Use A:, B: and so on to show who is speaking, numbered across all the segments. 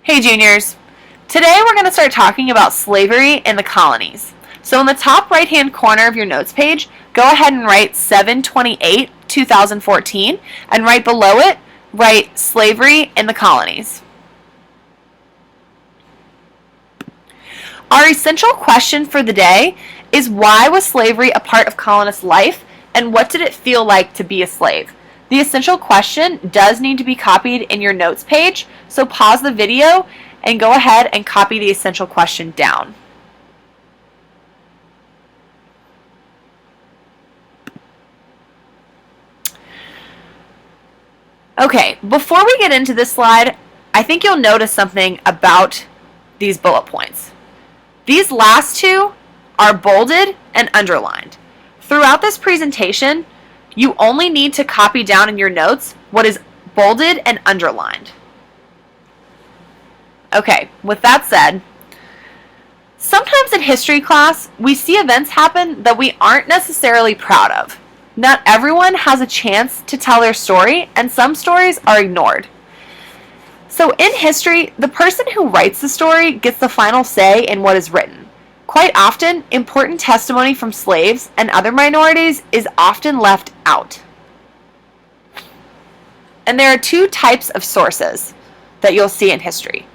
A: Hey juniors, today we're going to start talking about slavery in the colonies. So in the top right hand corner of your notes page, go ahead and write 7/28, 2014, and right below it, write slavery in the colonies. Our essential question for the day is, why was slavery a part of colonist life, and what did it feel like to be a slave? The essential question does need to be copied in your notes page, so pause the video and go ahead and copy the essential question down. Okay, before we get into this slide, I think you'll notice something about these bullet points. These last two are bolded and underlined. Throughout this presentation, you only need to copy down in your notes what is bolded and underlined. Okay, with that said, sometimes in history class, we see events happen that we aren't necessarily proud of. Not everyone has a chance to tell their story, and some stories are ignored. So in history, the person who writes the story gets the final say in what is written. Quite often, important testimony from slaves and other minorities is often left out. And there are two types of sources that you'll see in history.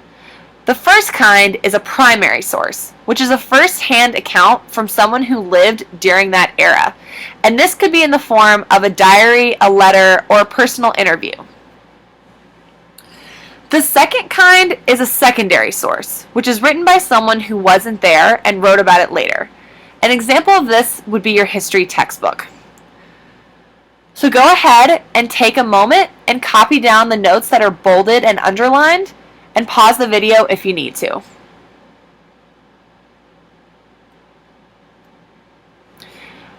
A: The first kind is a primary source, which is a first-hand account from someone who lived during that era. And this could be in the form of a diary, a letter, or a personal interview. The second kind is a secondary source, which is written by someone who wasn't there and wrote about it later. An example of this would be your history textbook. So go ahead and take a moment and copy down the notes that are bolded and underlined, and pause the video if you need to.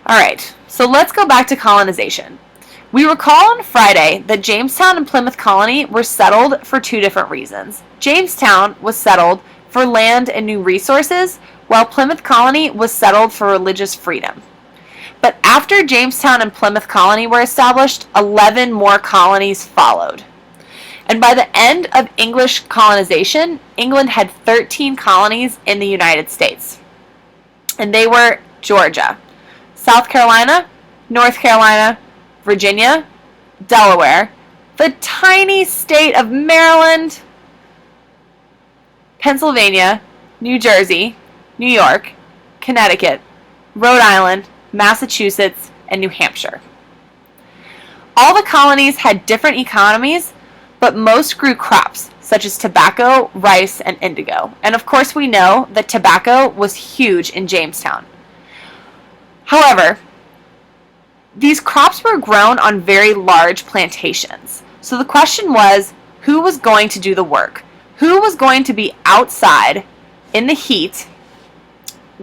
A: Alright, so let's go back to colonization. We recall on Friday that Jamestown and Plymouth Colony were settled for two different reasons. Jamestown was settled for land and new resources, while Plymouth Colony was settled for religious freedom. But after Jamestown and Plymouth Colony were established, 11 more colonies followed. And by the end of English colonization, England had 13 colonies in the United States. And they were Georgia, South Carolina, North Carolina, Virginia, Delaware, the tiny state of Maryland, Pennsylvania, New Jersey, New York, Connecticut, Rhode Island, Massachusetts, and New Hampshire. All the colonies had different economies, but most grew crops such as tobacco, rice, and indigo. And of course we know that tobacco was huge in Jamestown. However, these crops were grown on very large plantations. So the question was, who was going to do the work? Who was going to be outside in the heat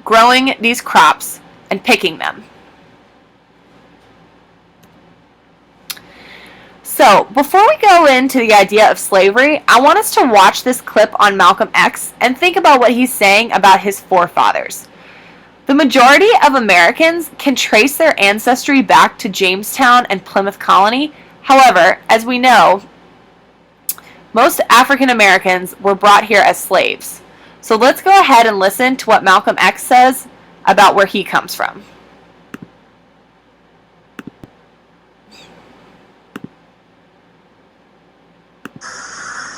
A: growing these crops and picking them? So before we go into the idea of slavery, I want us to watch this clip on Malcolm X and think about what he's saying about his forefathers. The majority of Americans can trace their ancestry back to Jamestown and Plymouth Colony. However, as we know, most African Americans were brought here as slaves. So let's go ahead and listen to what Malcolm X says about where he comes from.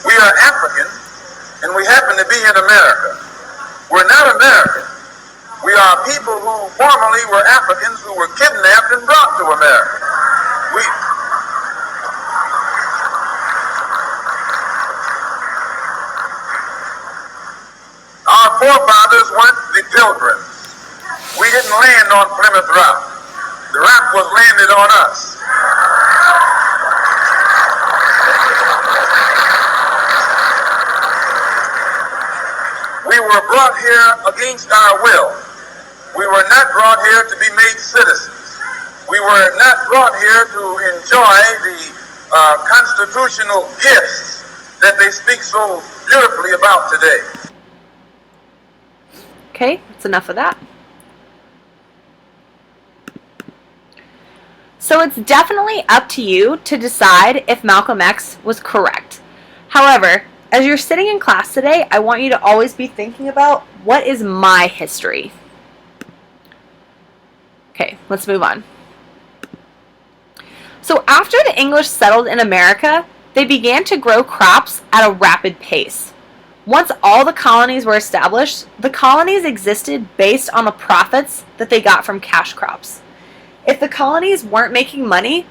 B: We are African, and we happen to be in America. We're not American. We are people who formerly were Africans who were kidnapped and brought to America. Our forefathers went the pilgrims. We didn't land on Plymouth Rock. The rock was landed on us. We were brought here against our will. We were not brought here to be made citizens. We were not brought here to enjoy the constitutional gifts that they speak so beautifully about today.
A: Okay, that's enough of that. So it's definitely up to you to decide if Malcolm X was correct. However, as you're sitting in class today, I want you to always be thinking about, what is my history? Okay, let's move on. So after the English settled in America, they began to grow crops at a rapid pace. Once all the colonies were established, the colonies existed based on the profits that they got from cash crops. If the colonies weren't making money,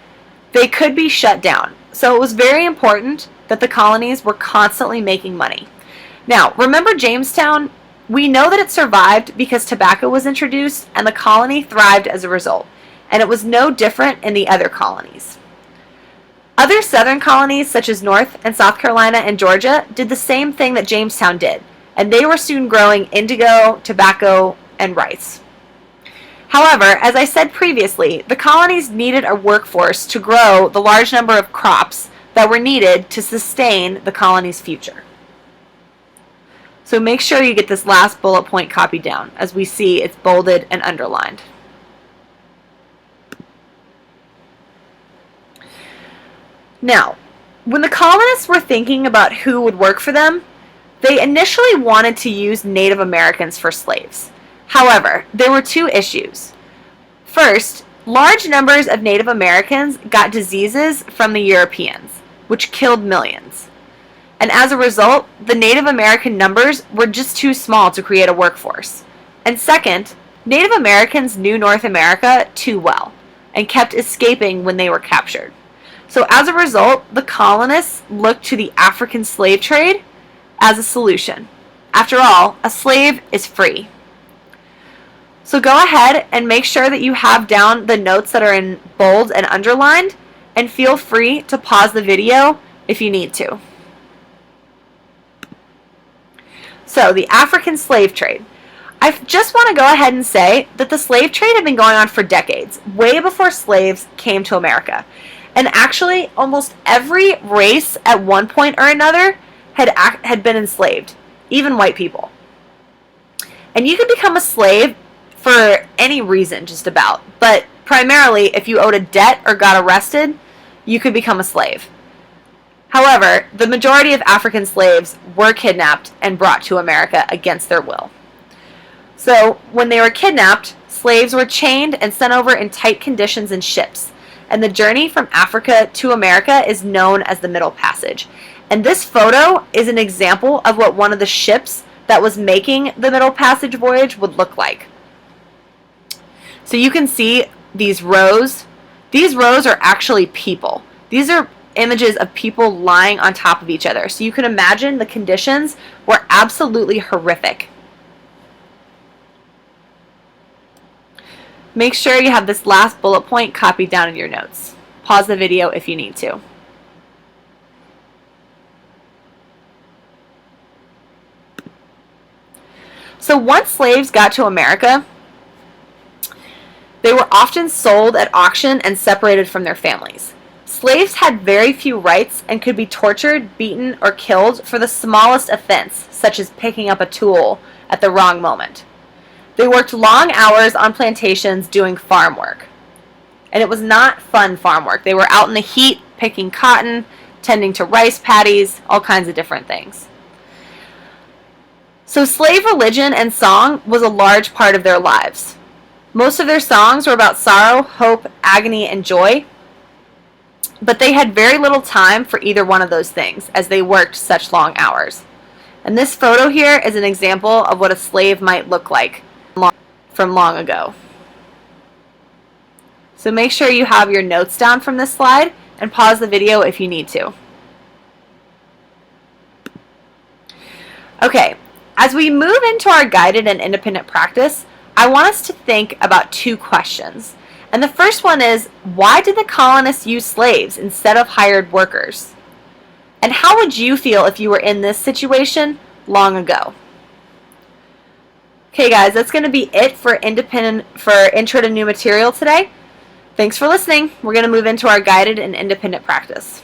A: they could be shut down. So it was very important that the colonies were constantly making money. Now, remember Jamestown? We know that it survived because tobacco was introduced and the colony thrived as a result. And it was no different in the other colonies. Other southern colonies, such as North and South Carolina and Georgia, did the same thing that Jamestown did, and they were soon growing indigo, tobacco, and rice. However, as I said previously, the colonies needed a workforce to grow the large number of crops that were needed to sustain the colony's future. So make sure you get this last bullet point copied down. As we see, it's bolded and underlined. Now, when the colonists were thinking about who would work for them, they initially wanted to use Native Americans for slaves. However, there were two issues. First, large numbers of Native Americans got diseases from the Europeans, which killed millions. And as a result, the Native American numbers were just too small to create a workforce. And second, Native Americans knew North America too well and kept escaping when they were captured. So as a result, the colonists looked to the African slave trade as a solution. After all, a slave is free. So go ahead and make sure that you have down the notes that are in bold and underlined, and feel free to pause the video if you need to. So the African slave trade. I just want to go ahead and say that the slave trade had been going on for decades, way before slaves came to America. And actually, almost every race at one point or another had been enslaved, even white people. And you could become a slave for any reason, just about. But primarily, if you owed a debt or got arrested, you could become a slave. However, the majority of African slaves were kidnapped and brought to America against their will. So, when they were kidnapped, slaves were chained and sent over in tight conditions in ships. And the journey from Africa to America is known as the Middle Passage. And this photo is an example of what one of the ships that was making the Middle Passage voyage would look like. So you can see these rows. These rows are actually people. These are images of people lying on top of each other. So you can imagine the conditions were absolutely horrific. Make sure you have this last bullet point copied down in your notes. Pause the video if you need to. So once slaves got to America, they were often sold at auction and separated from their families. Slaves had very few rights and could be tortured, beaten, or killed for the smallest offense, such as picking up a tool at the wrong moment. They worked long hours on plantations doing farm work. And it was not fun farm work. They were out in the heat, picking cotton, tending to rice paddies, all kinds of different things. So slave religion and song was a large part of their lives. Most of their songs were about sorrow, hope, agony, and joy. But they had very little time for either one of those things, as they worked such long hours. And this photo here is an example of what a slave might look like from long ago. So make sure you have your notes down from this slide and pause the video if you need to. Okay, as we move into our guided and independent practice, I want us to think about two questions. And the first one is, why did the colonists use slaves instead of hired workers? And how would you feel if you were in this situation long ago? Okay guys, that's going to be it for Intro to New Material today. Thanks for listening. We're going to move into our guided and independent practice.